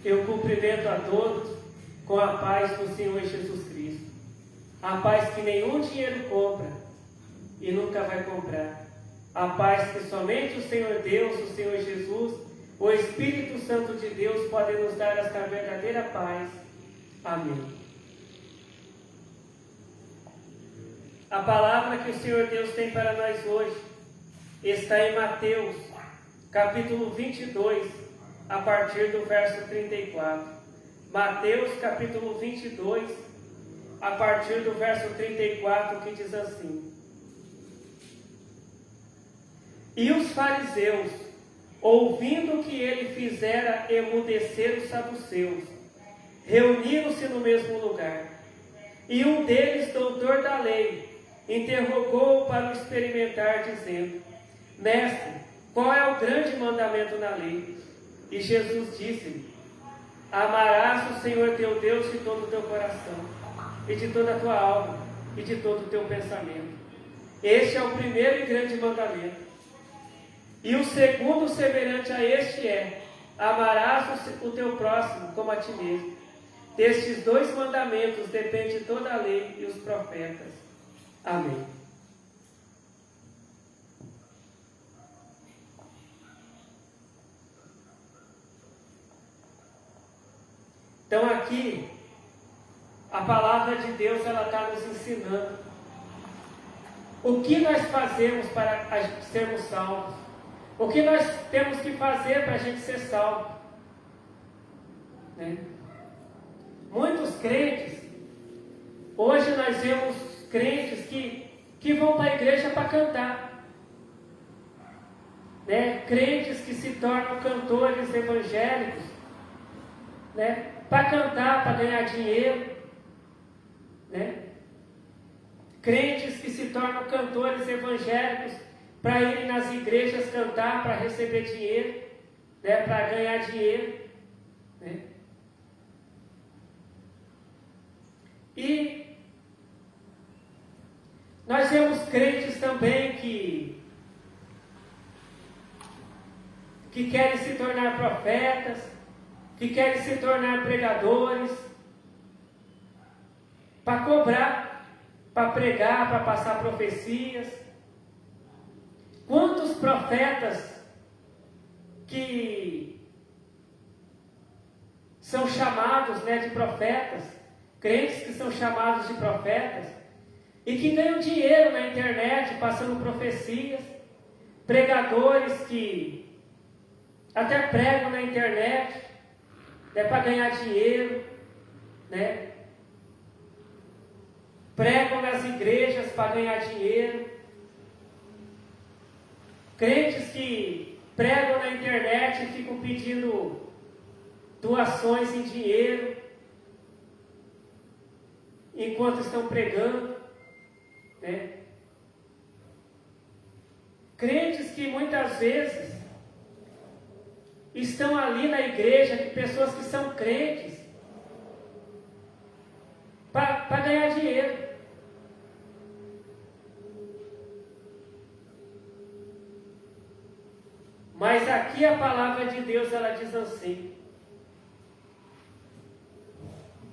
Eu cumprimento a todos com a paz do Senhor Jesus Cristo. A paz que nenhum dinheiro compra e nunca vai comprar. A paz que somente o Senhor Deus, o Senhor Jesus, o Espírito Santo de Deus podem nos dar esta verdadeira paz. Amém. A palavra que o Senhor Deus tem para nós hoje está em Mateus, capítulo 22, a partir do verso 34. Mateus, capítulo 22, a partir do verso 34, que diz assim: E os fariseus, ouvindo que ele fizera emudecer os saduceus, reuniram-se no mesmo lugar. E um deles, doutor da lei, interrogou-o para o experimentar, dizendo: Mestre, qual é o grande mandamento na lei? E Jesus disse-lhe: Amarás o Senhor teu Deus de todo o teu coração, e de toda a tua alma, e de todo o teu pensamento. Este é o primeiro e grande mandamento. E o segundo semelhante a este é: amarás o teu próximo como a ti mesmo. Destes dois mandamentos depende toda a lei e os profetas. Amém. Então aqui, a palavra de Deus, ela está nos ensinando o que nós fazemos para sermos salvos. O que nós temos que fazer para a gente ser salvo. Né? Muitos crentes, hoje nós vemos crentes que vão para a igreja para cantar. Né? Crentes que se tornam cantores evangélicos, né? Para cantar, para ganhar dinheiro. Né? Crentes que se tornam cantores evangélicos para irem nas igrejas cantar, para receber dinheiro, né? Para ganhar dinheiro. Né? E nós vemos crentes também que querem se tornar profetas, que querem se tornar pregadores, para cobrar, para pregar, para passar profecias. Quantos profetas que são chamados, né, de profetas, crentes que são chamados de profetas, e que ganham dinheiro na internet, passando profecias, pregadores que até pregam na internet, né, para ganhar dinheiro, né? Pregam nas igrejas para ganhar dinheiro. Crentes que pregam na internet e ficam pedindo doações em dinheiro enquanto estão pregando. Né? Crentes que muitas vezes estão ali na igreja, de pessoas que são crentes, para ganhar dinheiro. Mas aqui a palavra de Deus, ela diz assim,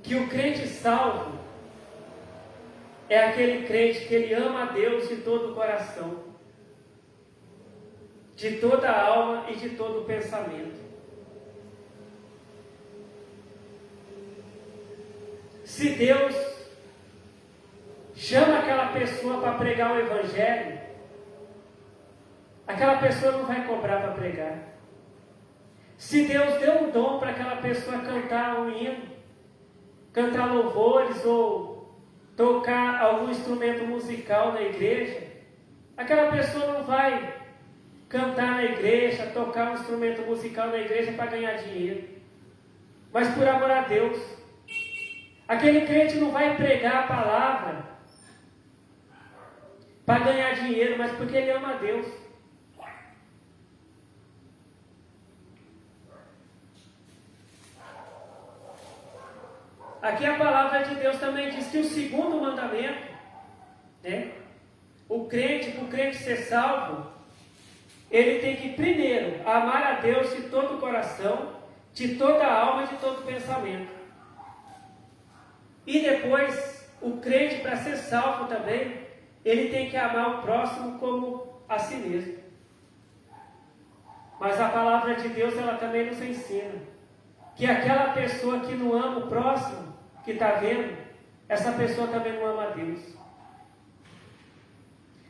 que o crente salvo é aquele crente que ele ama a Deus de todo o coração, de toda a alma e de todo o pensamento. Se Deus chama aquela pessoa para pregar o Evangelho, aquela pessoa não vai cobrar para pregar. Se Deus deu um dom para aquela pessoa cantar um hino, cantar louvores ou tocar algum instrumento musical na igreja, aquela pessoa não vai cantar na igreja, tocar um instrumento musical na igreja para ganhar dinheiro, mas por amor a Deus. Aquele crente não vai pregar a palavra para ganhar dinheiro, mas porque ele ama a Deus. Aqui a palavra de Deus também diz que o segundo mandamento, né, para o crente ser salvo, ele tem que primeiro amar a Deus de todo o coração, de toda a alma e de todo pensamento. E depois, o crente, para ser salvo também, ele tem que amar o próximo como a si mesmo. Mas a palavra de Deus, ela também nos ensina que aquela pessoa que não ama o próximo, que está vendo, essa pessoa também não ama a Deus.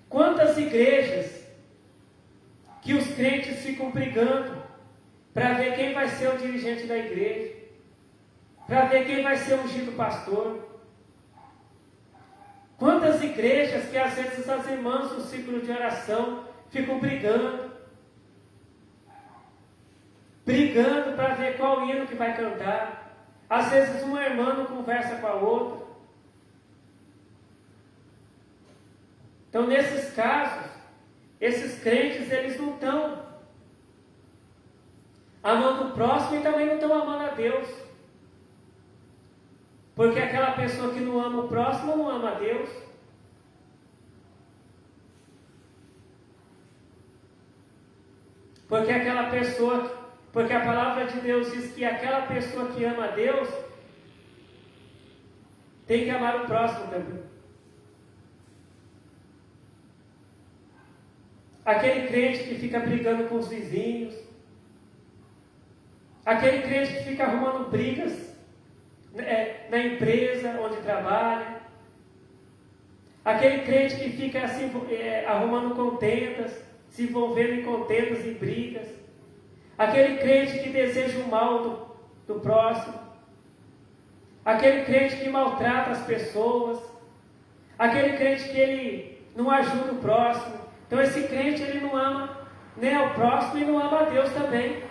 Quantas igrejas que os crentes ficam brigando para ver quem vai ser o dirigente da igreja, para ver quem vai ser o ungido pastor. Quantas igrejas que às vezes as irmãs no ciclo de oração ficam brigando para ver qual hino que vai cantar. Às vezes uma irmã não conversa com a outra. Então, nesses casos, esses crentes, eles não estão amando o próximo e também não estão amando a Deus. Porque aquela pessoa que não ama o próximo não ama a Deus. Porque a palavra de Deus diz que aquela pessoa que ama a Deus tem que amar o próximo também. Aquele crente que fica brigando com os vizinhos, aquele crente que fica arrumando brigas na empresa onde trabalha, aquele crente que fica assim, arrumando contendas, se envolvendo em contendas e brigas, aquele crente que deseja o mal do próximo, aquele crente que maltrata as pessoas, aquele crente que ele não ajuda o próximo. Então esse crente, ele não ama nem ao próximo e não ama a Deus também.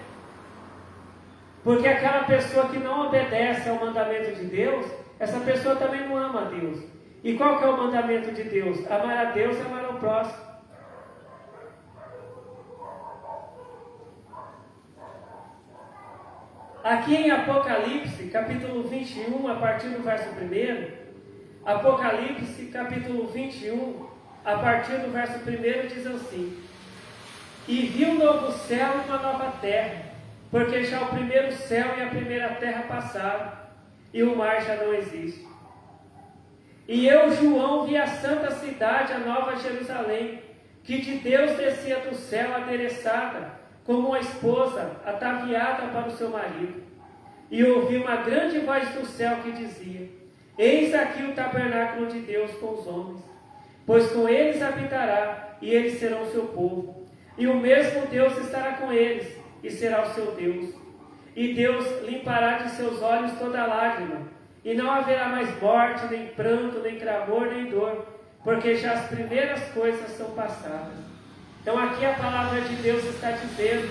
Porque aquela pessoa que não obedece ao mandamento de Deus, essa pessoa também não ama a Deus. E qual que é o mandamento de Deus? Amar a Deus e amar ao próximo. Aqui em Apocalipse, capítulo 21, a partir do verso 1, Apocalipse, capítulo 21, a partir do verso 1, diz assim: E vi um novo céu e uma nova terra, porque já o primeiro céu e a primeira terra passaram, e o mar já não existe. E eu, João, vi a santa cidade, a nova Jerusalém, que de Deus descia do céu adereçada, como uma esposa ataviada para o seu marido. E ouvi uma grande voz do céu que dizia: Eis aqui o tabernáculo de Deus com os homens, pois com eles habitará, e eles serão o seu povo. E o mesmo Deus estará com eles, e será o seu Deus. E Deus limpará de seus olhos toda lágrima, e não haverá mais morte, nem pranto, nem clamor, nem dor, porque já as primeiras coisas são passadas. Então aqui a palavra de Deus está dizendo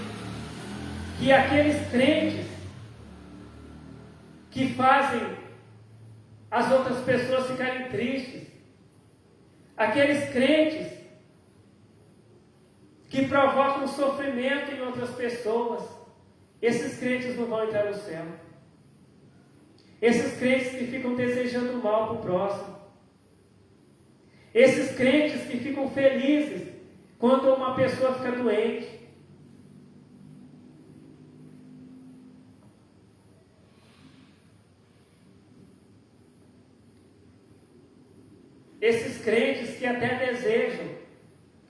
que aqueles crentes que fazem as outras pessoas ficarem tristes, aqueles crentes que provocam sofrimento em outras pessoas, esses crentes não vão entrar no céu. Esses crentes que ficam desejando mal para o próximo, esses crentes que ficam felizes quando uma pessoa fica doente, esses crentes que até desejam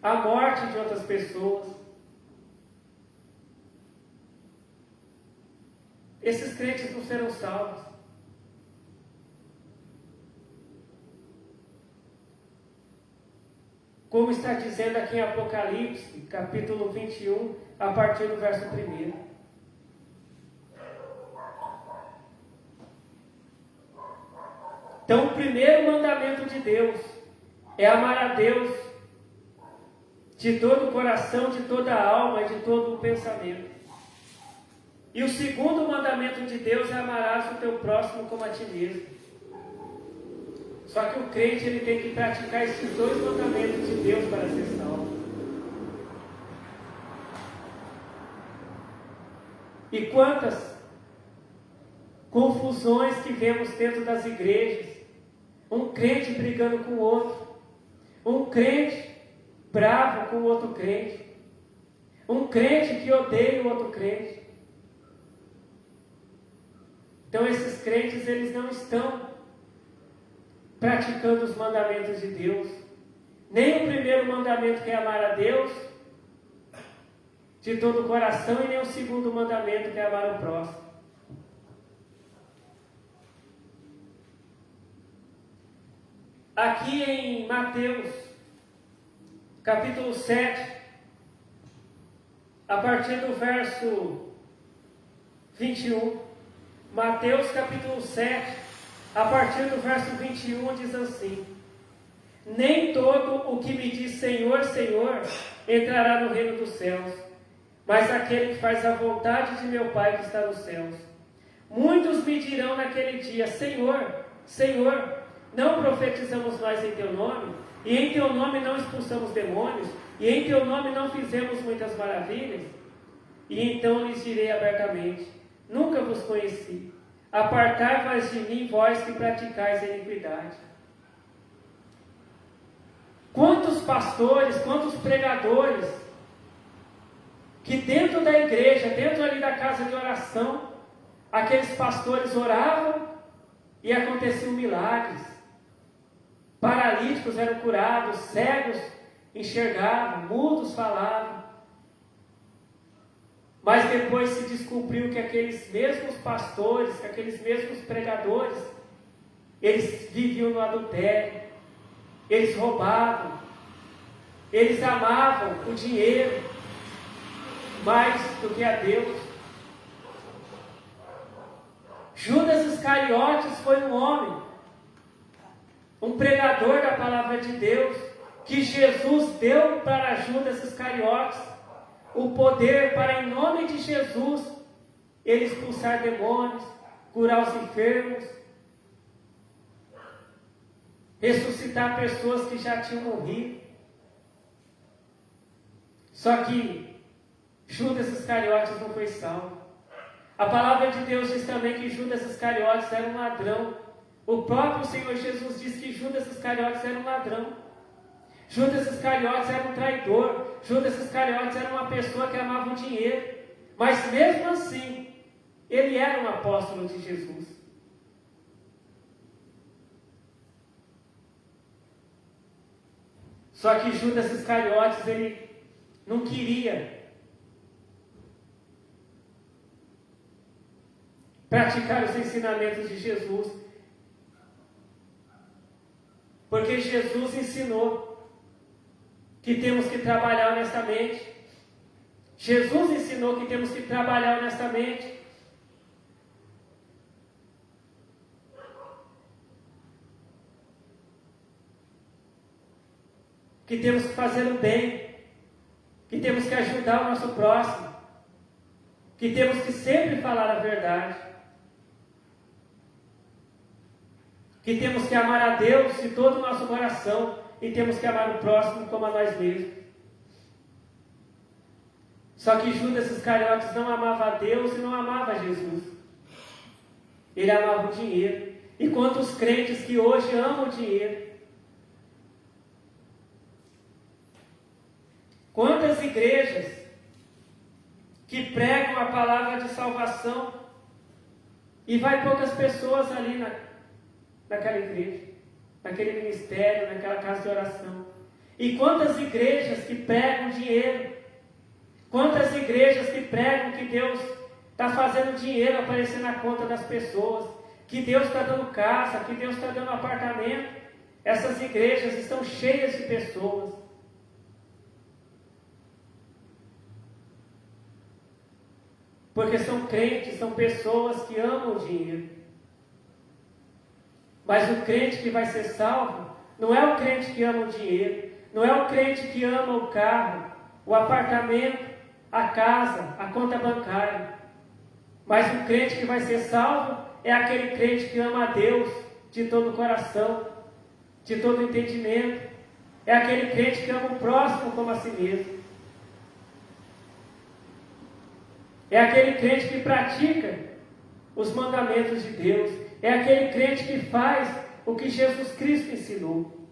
a morte de outras pessoas, esses crentes não serão salvos. Como está dizendo aqui em Apocalipse, capítulo 21, a partir do verso 1. Então, o primeiro mandamento de Deus é amar a Deus de todo o coração, de toda a alma e de todo o pensamento. E o segundo mandamento de Deus é amarás o teu próximo como a ti mesmo. Só que o crente, ele tem que praticar esses dois mandamentos de Deus para ser salvo. E quantas confusões que vemos dentro das igrejas, um crente brigando com o outro, um crente bravo com o outro crente, um crente que odeia o outro crente. Então esses crentes, eles não estão praticando os mandamentos de Deus. Nem o primeiro mandamento, que é amar a Deus de todo o coração, e nem o segundo mandamento, que é amar o próximo. Aqui em Mateus, capítulo 7, a partir do verso 21, Mateus capítulo 7, a partir do verso 21, diz assim: nem todo o que me diz Senhor, Senhor, entrará no reino dos céus, mas aquele que faz a vontade de meu Pai que está nos céus. Muitos me dirão naquele dia: Senhor, Senhor, não profetizamos nós em teu nome? E em teu nome não expulsamos demônios? E em teu nome não fizemos muitas maravilhas? E então lhes direi abertamente: nunca vos conheci. Apartai-vos de mim, vós que praticais a iniquidade. Quantos pastores, quantos pregadores, que dentro da igreja, dentro ali da casa de oração, aqueles pastores oravam e aconteciam milagres. Paralíticos eram curados, cegos enxergavam, mudos falavam. Mas depois se descobriu que aqueles mesmos pastores, aqueles mesmos pregadores, eles viviam no adultério, eles roubavam, eles amavam o dinheiro mais do que a Deus. Judas Iscariotes foi um homem, um pregador da palavra de Deus, que Jesus deu para Judas Iscariotes o poder para, em nome de Jesus, ele expulsar demônios, curar os enfermos, ressuscitar pessoas que já tinham morrido. Só que Judas Iscariotes não foi salvo. A palavra de Deus diz também que Judas Iscariotes era um ladrão. O próprio Senhor Jesus diz que Judas Iscariotes era um ladrão. Judas Iscariotes era um traidor. Judas Iscariotes era uma pessoa que amava o dinheiro. Mas mesmo assim, ele era um apóstolo de Jesus. Só que Judas Iscariotes, ele não queria praticar os ensinamentos de Jesus. Porque Jesus ensinou que temos que trabalhar honestamente. Jesus ensinou que temos que trabalhar honestamente. Que temos que fazer o bem. Que temos que ajudar o nosso próximo. Que temos que sempre falar a verdade. Que temos que amar a Deus de todo o nosso coração. E temos que amar o próximo como a nós mesmos. Só que Judas Iscariotes não amava a Deus e não amava Jesus. Ele amava o dinheiro. E quantos crentes que hoje amam o dinheiro? Quantas igrejas que pregam a palavra de salvação e vai poucas pessoas ali naquela igreja, naquele ministério, naquela casa de oração. E quantas igrejas que pregam dinheiro, quantas igrejas que pregam que Deus está fazendo dinheiro aparecer na conta das pessoas, que Deus está dando casa, que Deus está dando apartamento. Essas igrejas estão cheias de pessoas. Porque são crentes, são pessoas que amam o dinheiro. Mas o crente que vai ser salvo não é o crente que ama o dinheiro, não é o crente que ama o carro, o apartamento, a casa, a conta bancária. Mas o crente que vai ser salvo é aquele crente que ama a Deus de todo o coração, de todo o entendimento. É aquele crente que ama o próximo como a si mesmo. É aquele crente que pratica os mandamentos de Deus. É aquele crente que faz o que Jesus Cristo ensinou.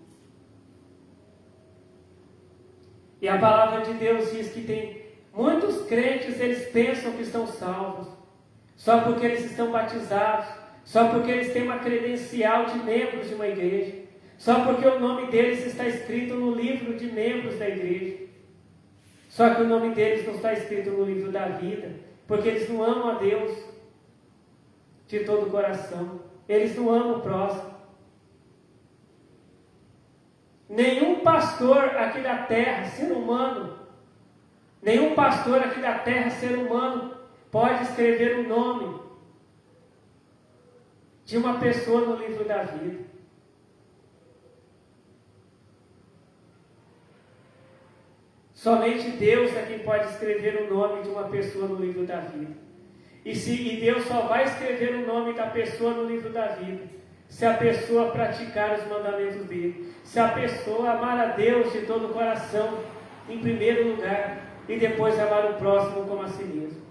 E a palavra de Deus diz que tem muitos crentes, eles pensam que estão salvos. só porque eles estão batizados, só porque eles têm uma credencial de membros de uma igreja, só porque o nome deles está escrito no livro de membros da igreja. Só que o nome deles não está escrito no livro da vida, porque eles não amam a Deus de todo o coração. Eles não amam o próximo. Nenhum pastor aqui da terra, ser humano, nenhum pastor aqui da terra, ser humano, pode escrever o nome de uma pessoa no livro da vida. Somente Deus é quem pode escrever o nome de uma pessoa no livro da vida. E Deus só vai escrever o nome da pessoa no livro da vida se a pessoa praticar os mandamentos dele. Se a pessoa amar a Deus de todo o coração, em primeiro lugar, e depois amar o próximo como a si mesmo.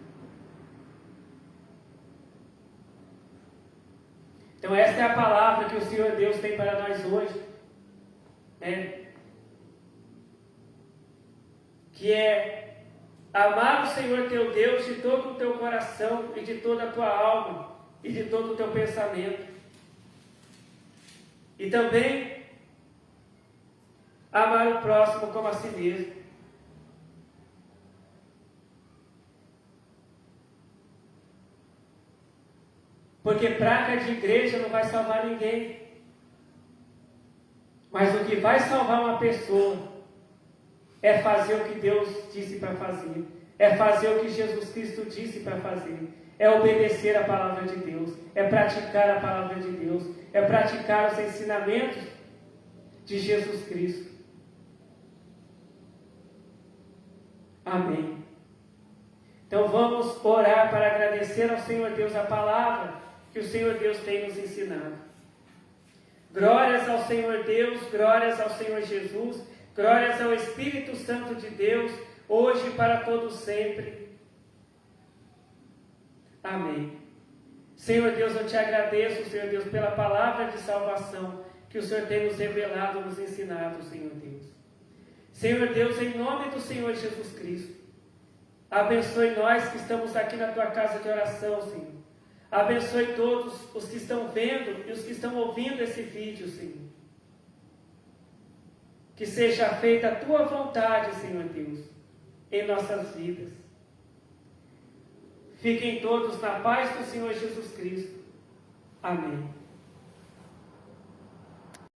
Então esta é a palavra que o Senhor Deus tem para nós hoje, né? Que é amar o Senhor teu Deus de todo o teu coração e de toda a tua alma e de todo o teu pensamento. E também amar o próximo como a si mesmo. Porque praga de igreja não vai salvar ninguém. Mas o que vai salvar uma pessoa é fazer o que Deus disse para fazer. É fazer o que Jesus Cristo disse para fazer. É obedecer a palavra de Deus. É praticar a palavra de Deus. É praticar os ensinamentos de Jesus Cristo. Amém. Então vamos orar para agradecer ao Senhor Deus a palavra que o Senhor Deus tem nos ensinado. Glórias ao Senhor Deus, glórias ao Senhor Jesus, glórias ao Espírito Santo de Deus, hoje e para todos sempre. Amém. Senhor Deus, eu te agradeço, Senhor Deus, pela palavra de salvação que o Senhor tem nos revelado, nos ensinado, Senhor Deus. Senhor Deus, em nome do Senhor Jesus Cristo, abençoe nós que estamos aqui na tua casa de oração, Senhor. Abençoe todos os que estão vendo e os que estão ouvindo esse vídeo, Senhor. Que seja feita a tua vontade, Senhor Deus, em nossas vidas. Fiquem todos na paz do Senhor Jesus Cristo. Amém.